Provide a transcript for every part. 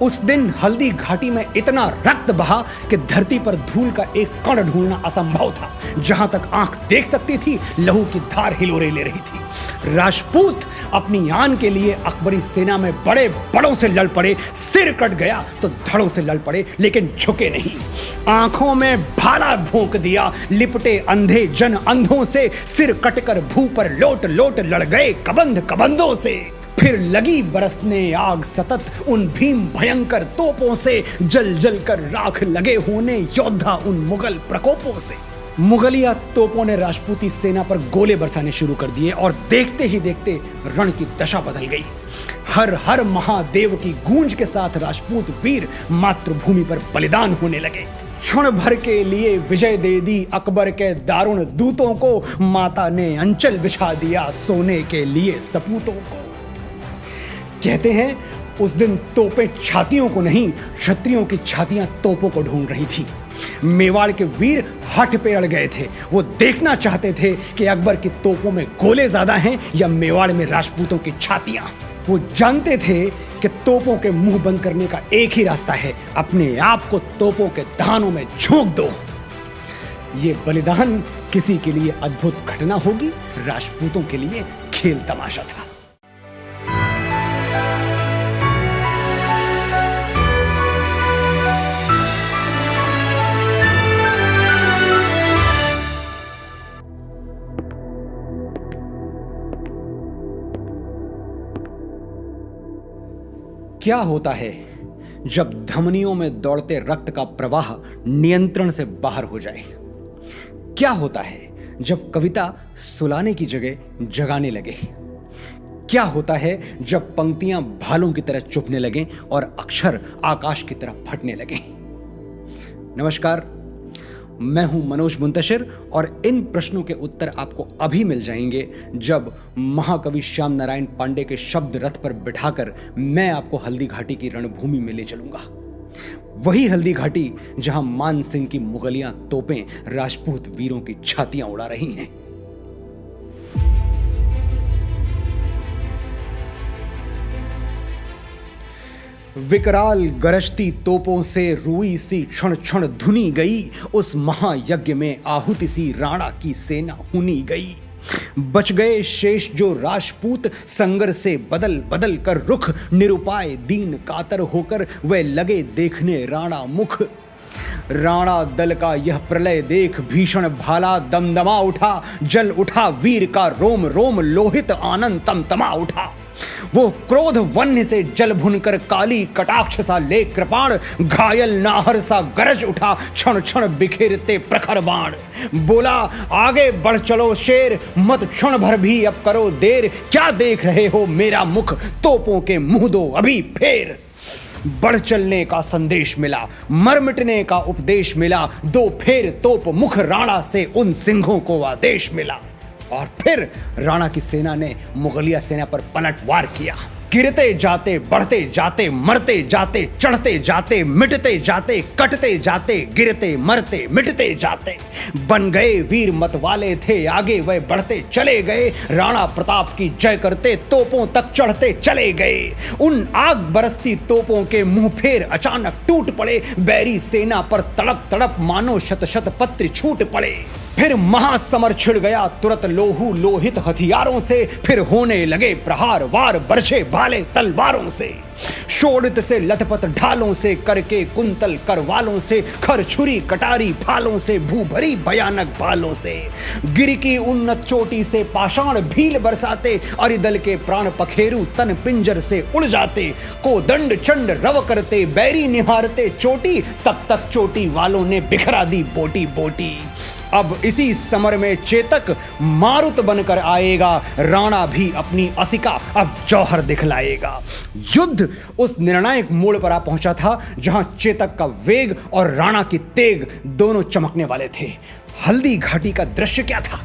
उस दिन हल्दी घाटी में इतना रक्त बहा कि धरती पर धूल का एक कण ढूंढना असंभव था। जहां तक आंख देख सकती थी, लहू की धार हिलोरे ले रही थी। राजपूत अपनी आन के लिए अकबरी सेना में बड़े बड़ों से लड़ पड़े। सिर कट गया तो धड़ों से लड़ पड़े, लेकिन झुके नहीं। आंखों में भाला भोंक दिया। लिपटे अंधे जन अंधों से, सिर कटकर भू पर लोट लोट लड़ गए कबंध कबंधों से। फिर लगी बरसने आग सतत उन भीम भयंकर तोपों से, जल जल कर राख लगे होने योद्धा उन मुगल प्रकोपों से। मुगलिया तोपों ने राजपूती सेना पर गोले बरसाने शुरू कर दिए और देखते ही देखते रण की दशा बदल गई। हर हर महादेव की गूंज के साथ राजपूत वीर मातृभूमि पर बलिदान होने लगे। क्षण भर के लिए विजय दे दी अकबर के दारुण दूतों को। माता ने अंचल बिछा दिया सोने के लिए सपूतों को। कहते हैं उस दिन तोपें छातियों को नहीं, क्षत्रियों की छातियां तोपों को ढूंढ रही थी। मेवाड़ के वीर हठ पे अड़ गए थे। वो देखना चाहते थे कि अकबर की तोपों में गोले ज्यादा हैं या मेवाड़ में राजपूतों की छातियां। वो जानते थे कि तोपों के मुंह बंद करने का एक ही रास्ता है, अपने आप को तोपों के दानों में झोंक दो। ये बलिदान किसी के लिए अद्भुत घटना होगी, राजपूतों के लिए खेल तमाशा था। क्या होता है जब धमनियों में दौड़ते रक्त का प्रवाह नियंत्रण से बाहर हो जाए? क्या होता है जब कविता सुलाने की जगह जगाने लगे? क्या होता है जब पंक्तियां भालों की तरह चुभने लगें और अक्षर आकाश की तरह फटने लगें? नमस्कार, मैं हूं मनोज मुंतशिर और इन प्रश्नों के उत्तर आपको अभी मिल जाएंगे जब महाकवि श्याम नारायण पांडे के शब्द रथ पर बिठाकर मैं आपको हल्दी घाटी की रणभूमि में ले चलूंगा। वही हल्दी घाटी जहां मान सिंह की मुगलियां तोपें राजपूत वीरों की छातियां उड़ा रही हैं। विकराल गरजती तोपों से रुई सी क्षण क्षण धुनी गई। उस महायज्ञ में आहुति सी राणा की सेना हुनी गई। बच गए शेष जो राजपूत संगर से बदल बदल कर रुख। निरुपाय दीन कातर होकर वे लगे देखने राणा मुख। राणा दल का यह प्रलय देख भीषण भाला दमदमा उठा। जल उठा वीर का रोम रोम, लोहित आनंद तमतमा उठा। वो क्रोध वन्य से जल भुनकर काली कटाक्ष सा ले कृपाण। घायल नाहर सा गरज उठा क्षण क्षण बिखेरते प्रखर बाण। बोला आगे बढ़ चलो शेर, मत क्षण भर भी अब करो देर। क्या देख रहे हो मेरा मुख, तोपों के मुंह दो अभी फेर। बढ़ चलने का संदेश मिला, मर मिटने का उपदेश मिला। दो फेर तोप मुख राणा से उन सिंहों को आदेश मिला। और फिर राणा की सेना ने मुगलिया सेना पर पलटवार किया। गिरते जाते, बढ़ते जाते, मरते जाते, चढ़ते जाते, मिटते जाते, कटते जाते, गिरते मरते मिटते जाते। बन गए वीर मत वाले थे आगे वह बढ़ते चले गए। राणा प्रताप की जय करते तोपों तक चढ़ते चले गए। उन आग बरसती तोपों के मुंह फेर अचानक टूट पड़े। बैरी सेना पर तड़प तड़प मानो शत शत पत्र छूट पड़े। फिर महासमर छिड़ गया तुरंत लोहू लोहित हथियारों से। फिर होने लगे प्रहार वार बरछे भाले तलवारों से। शोणित से लथपथ ढालों से, करके कुंतल करवालों से, खर छुरी कटारी भालों से, भूभरी भयानक भालों से। गिर की उन्नत चोटी से पाषाण भील बरसाते। अरिदल के प्राण पखेरु तन पिंजर से उड़ जाते। को दंड चंड रव करते बैरी निहारते चोटी। तब तक चोटी वालों ने बिखरा दी बोटी बोटी। अब इसी समर में चेतक मारुत बनकर आएगा। राणा भी अपनी असिका अब जौहर दिखलाएगा। युद्ध उस निर्णायक मोड़ पर आ पहुंचा था जहां चेतक का वेग और राणा की तेग दोनों चमकने वाले थे। हल्दी घाटी का दृश्य क्या था?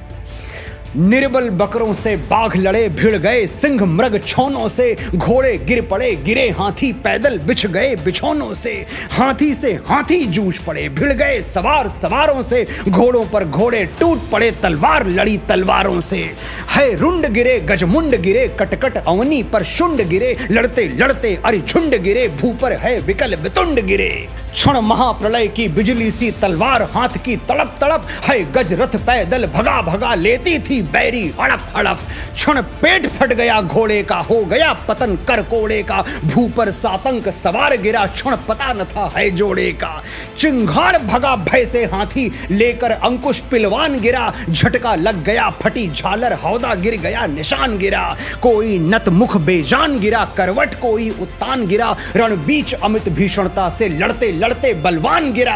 निर्बल बकरों से बाघ लड़े, भिड़ गए सिंह मृग छौनों से, घोड़े गिर पड़े, गिरे हाथी पैदल बिछ गए बिछौनों से, हाथी से हाथी जूझ पड़े, भिड़ गए सवार सवारों से, घोड़ों पर घोड़े टूट पड़े, तलवार लड़ी तलवारों से, है रुंड गिरे गजमुंड गिरे, कटकट अवनी पर शुंड गिरे, लड़ते लड़ते अरिझुंड गिरे, भू पर है विकल वितुंड गिरे। क्षण महाप्रलय की बिजली सी तलवार हाथ की तड़प तड़प, है गज रथ पैदल भगा भगा लेती थी बैरी हड़प हड़प। क्षण पेट फट गया घोड़े का, हो गया पतन कर कोड़े का, भू पर सातंक सवार गिरा, क्षण पता न था है जोड़े का। चिंगाड़ भगा भय से हाथी, लेकर अंकुश पिलवान गिरा, झटका लग गया फटी झालर, हौदा गिर गया निशान गिरा। कोई नत मुख बेजान गिरा, करवट कोई उत्तान गिरा, रण बीच अमित भीषणता से लड़ते लड़ते बलवान गिरा।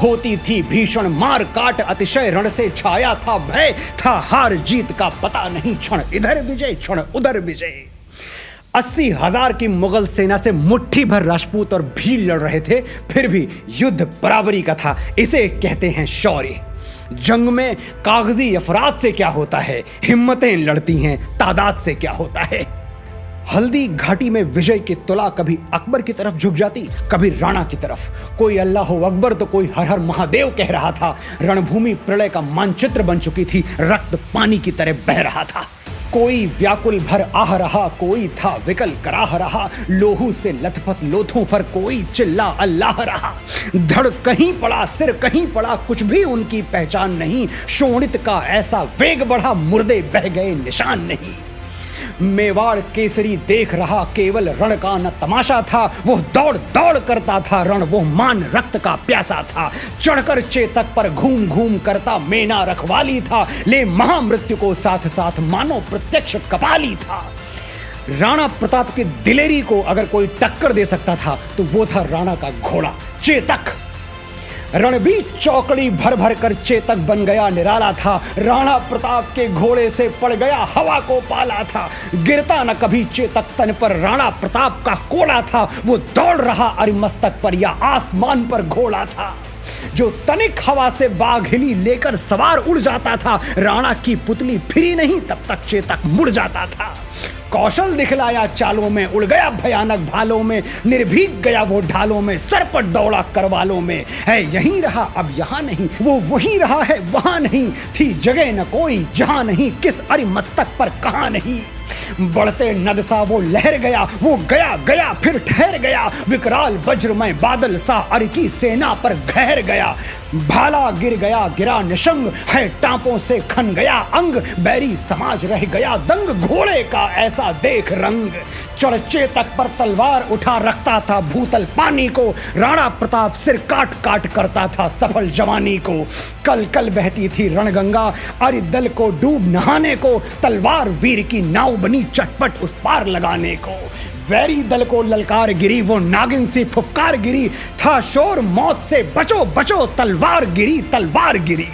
होती थी भीषण मार काट, अतिशय रण से छाया था भय, था हार जीत का पता नहीं, क्षण इधर विजय क्षण उधर विजय। 80,000 की मुगल सेना से मुट्ठी भर राजपूत और भील लड़ रहे थे, फिर भी युद्ध बराबरी का था। इसे कहते हैं शौर्य। जंग में कागजी अफराद से क्या होता है, हिम्मतें लड़ती हैं, तादाद से क्या होता है। हल्दी घाटी में विजय की तुला कभी अकबर की तरफ झुक जाती, कभी राणा की तरफ। कोई अल्लाह अकबर तो कोई हर हर महादेव कह रहा था। रणभूमि प्रलय का मानचित्र बन चुकी थी, रक्त पानी की तरह बह रहा था। कोई व्याकुल भर आह रहा, कोई था विकल कराह रहा, लोहू से लथपथ लोथों पर कोई चिल्ला अल्लाह रहा। धड़ कहीं पड़ा, सिर कहीं पड़ा, कुछ भी उनकी पहचान नहीं। शोणित का ऐसा वेग बढ़ा, मुर्दे बह गए निशान नहीं। मेवाड़ केसरी देख रहा, केवल रण का न तमाशा था, वो दौड़ दौड़ करता था रण, वो मान रक्त का प्यासा था। चढ़कर चेतक पर घूम घूम करता, मेना रखवाली था, ले महामृत्यु को साथ साथ मानो प्रत्यक्ष कपाली था। राणा प्रताप की दिलेरी को अगर कोई टक्कर दे सकता था तो वो था राणा का घोड़ा चेतक। रणबीर चौकड़ी भर भर कर चेतक बन गया निराला था, राणा प्रताप के घोड़े से पड़ गया हवा को पाला था। गिरता न कभी चेतक तन पर, राणा प्रताप का कोड़ा था, वो दौड़ रहा अरिमस्तक पर या आसमान पर घोड़ा था। जो तनिक हवा से बाघ हिली लेकर सवार उड़ जाता था, राणा की पुतली फिरी नहीं तब तक चेतक मुड़ जाता था। कौशल दिखलाया चालों में, उड़ गया भयानक भालों में, निर्भीक गया वो ढालों में, सरपट दौड़ा करवालों में। है यहीं रहा अब यहाँ नहीं, वो वहीं रहा है वहां नहीं, थी जगह न कोई जहां नहीं, किस अरिमस्तक पर कहां नहीं। बढ़ते नद सा वो लहर गया, वो गया गया फिर ठहर गया, विकराल वज्रमय बादल सा अर की सेना पर गहर गया। भाला गिर गया गिरा निशंग, है टांपों से खन गया अंग, बैरी समाज रह गया दंग, घोड़े का ऐसा देख रंग। चढ़ चेतक पर तलवार उठा रखता था भूतल पानी को, राणा प्रताप सिर काट काट करता था सफल जवानी को। कल कल बहती थी रणगंगा, अरि दल को डूब नहाने को, तलवार वीर की नाव बनी चटपट उस पार लगाने को। वैरी दल को ललकार गिरी, वो नागिन सी फुफकार गिरी, था शोर मौत से बचो बचो, तलवार गिरी तलवार गिरी।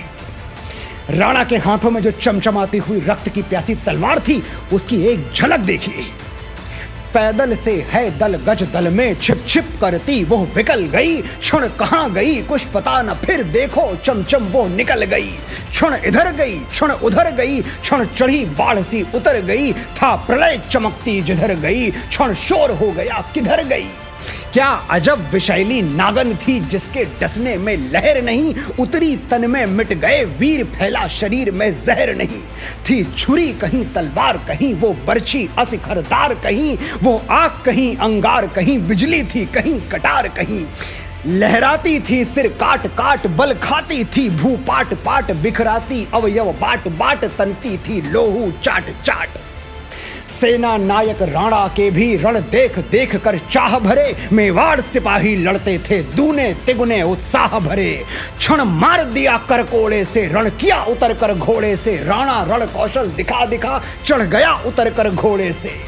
राणा के हाथों में जो चमचमाती हुई रक्त की प्यासी तलवार थी, उसकी एक झलक देखिए। पैदल से है दल गज दल में, छिप छिप करती वो विकल गई, क्षण कहाँ गई कुछ पता न, फिर देखो चमचम वो निकल गई। क्षण इधर गई क्षण उधर गई, क्षण चढ़ी बाढ़ सी उतर गई, था प्रलय चमकती जिधर गई, क्षण शोर हो गया किधर गई। क्या अजब विषैली नागन थी जिसके डसने में लहर नहीं, उतरी तन में मिट गए वीर, फैला शरीर में जहर नहीं। थी छुरी कहीं तलवार कहीं, वो बरछी अशिखरदार कहीं, वो आग कहीं अंगार कहीं, बिजली थी कहीं कटार कहीं। लहराती थी सिर काट काट, बल खाती थी भू पाट पाट, बिखराती अवयव बाट बाट, तनती थी लोहू चाट चाट। सेना नायक राणा के भी रण देख देख कर चाह भरे, मेवाड़ सिपाही लड़ते थे दूने तिगुने उत्साह भरे। क्षण मार दिया करकोड़े से, रण किया उतर कर घोड़े से, राणा रण कौशल दिखा दिखा चढ़ गया उतर कर घोड़े से।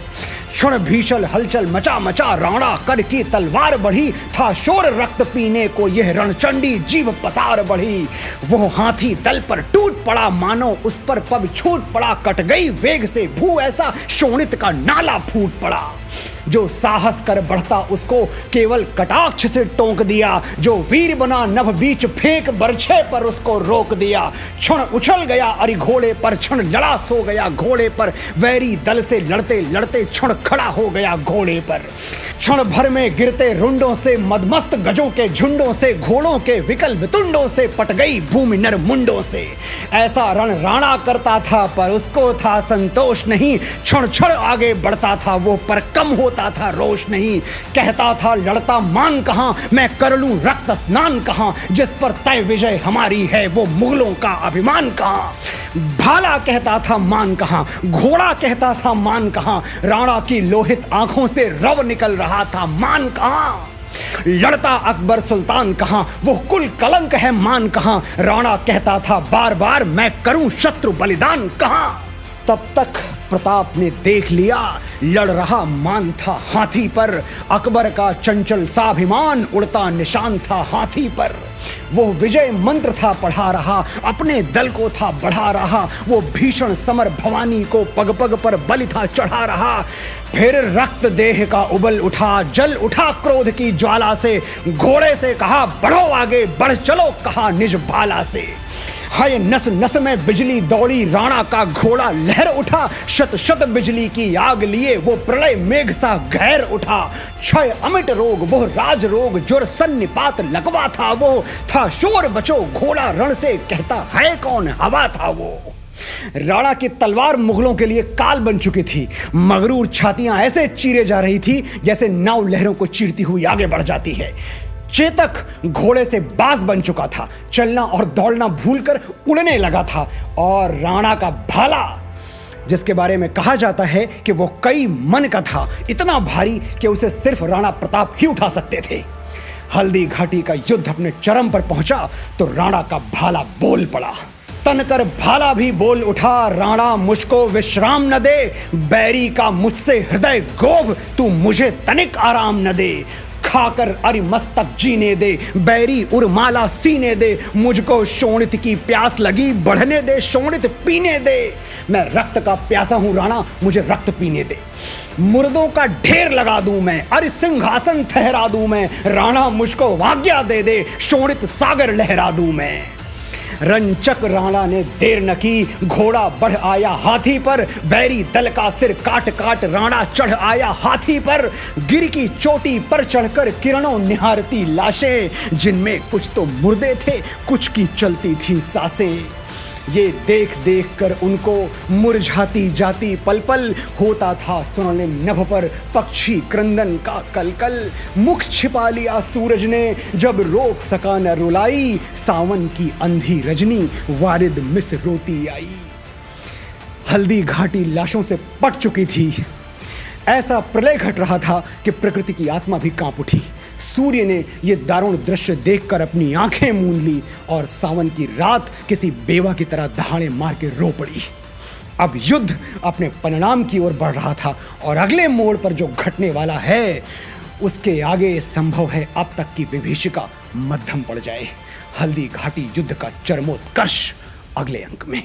क्षण भीषण हलचल मचा मचा, राणा कर की तलवार बढ़ी, था शोर रक्त पीने को यह रणचंडी जीव पसार बढ़ी। वो हाथी दल पर टूट पड़ा, मानो उस पर पग छूट पड़ा, कट गई वेग से भू ऐसा शोणित का नाला फूट पड़ा। जो साहस कर बढ़ता उसको केवल कटाक्ष से टोक दिया, जो वीर बना नभ बीच फेंक बरछे पर उसको रोक दिया। क्षण उछल गया अरि घोड़े पर, क्षण लड़ा सो गया घोड़े पर, वैरी दल से लड़ते लड़ते क्षण खड़ा हो गया घोड़े पर। क्षण भर में गिरते रुंडों से, मदमस्त गजों के झुंडों से, घोड़ों के विकल वितुंडों से पट गई भूमि नर मुंडों से। ऐसा रण राणा करता था पर उसको था संतोष नहीं, क्षण क्षण आगे बढ़ता था वो पर कम होता था रोष नहीं। कहता था लड़ता मान कहां, मैं कर लूं रक्त स्नान कहां, जिस पर तय विजय हमारी है वो मुगलों का अभिमान कहां। भाला कहता था मान कहां, घोड़ा कहता था मान कहां, राणा की लोहित आंखों से रव निकल रहा था मान कहां। लड़ता अकबर सुल्तान कहां, वो कुल कलंक है मान कहां, राणा कहता था बार बार मैं करूं शत्रु बलिदान कहां। तब तक प्रताप ने देख लिया लड़ रहा मान था हाथी पर, अकबर का चंचल साभिमान उड़ता निशान था हाथी पर। वो विजय मंत्र था पढ़ा रहा, अपने दल को था बढ़ा रहा, वो भीषण समर भवानी को पग पग पर बलि था चढ़ा रहा। फिर रक्त देह का उबल उठा, जल उठा क्रोध की ज्वाला से, घोड़े से कहा बढ़ो आगे बढ़ चलो कहा निज भाला से। हाय नस नस में बिजली दौड़ी, राणा का घोड़ा लहर उठा, शत शत बिजली की आग लिए वो प्रलय मेघ सा गहर उठा। क्षय अमिट रोग वो राज रोग, जुर सन्निपात लगवा था वो, था शोर बचो घोड़ा रण से, कहता है कौन हवा था वो। राणा की तलवार मुगलों के लिए काल बन चुकी थी, मगरूर छातियां ऐसे चीरे जा रही थी जैसे नाव लहरों को चीरती हुई आगे बढ़ जाती है। चेतक घोड़े से बाज बन चुका था, चलना और दौड़ना भूलकर उड़ने लगा था। और राणा का भाला, जिसके बारे में कहा जाता है कि वो कई मन का था, इतना भारी कि उसे सिर्फ राणा प्रताप ही उठा सकते थे। हल्दी घाटी का युद्ध अपने चरम पर पहुंचा तो राणा का भाला बोल पड़ा। तनकर भाला भी बोल उठा, राणा मुझको विश्राम न दे, बैरी का मुझसे हृदय गोभ, तू मुझे तनिक आराम न दे। खाकर अरि मस्तक जीने दे, बैरी उर्माला सीने दे, मुझको शोणित की प्यास लगी, बढ़ने दे शोणित पीने दे। मैं रक्त का प्यासा हूं राणा, मुझे रक्त पीने दे। मुर्दों का ढेर लगा दूं मैं, अरि सिंहासन ठहरा दूं मैं, राणा मुझको आज्ञा दे दे, शोणित सागर लहरा दूं मैं। रंचक राणा ने देर न की, घोड़ा बढ़ आया हाथी पर, बैरी दल का सिर काट काट राणा चढ़ आया हाथी पर। गिर की चोटी पर चढ़कर किरणों निहारती लाशें, जिनमें कुछ तो मुर्दे थे कुछ की चलती थी सांसें। ये देख देख कर उनको मुरझाती जाती पल पल, होता था स्वर्णिम नभ पर पक्षी क्रंदन का कलकल। मुख छिपा लिया सूरज ने जब रोक सका न रुलाई, सावन की अंधी रजनी वारिद मिस रोती आई। हल्दी घाटी लाशों से पट चुकी थी। ऐसा प्रलय घट रहा था कि प्रकृति की आत्मा भी कांप उठी। सूर्य ने यह दारुण दृश्य देखकर अपनी आंखें मूंद ली और सावन की रात किसी बेवा की तरह दहाड़े मार के रो पड़ी। अब युद्ध अपने परिणाम की ओर बढ़ रहा था और अगले मोड़ पर जो घटने वाला है उसके आगे संभव है अब तक की विभीषिका मध्यम पड़ जाए। हल्दी घाटी युद्ध का चरमोत्कर्ष अगले अंक में।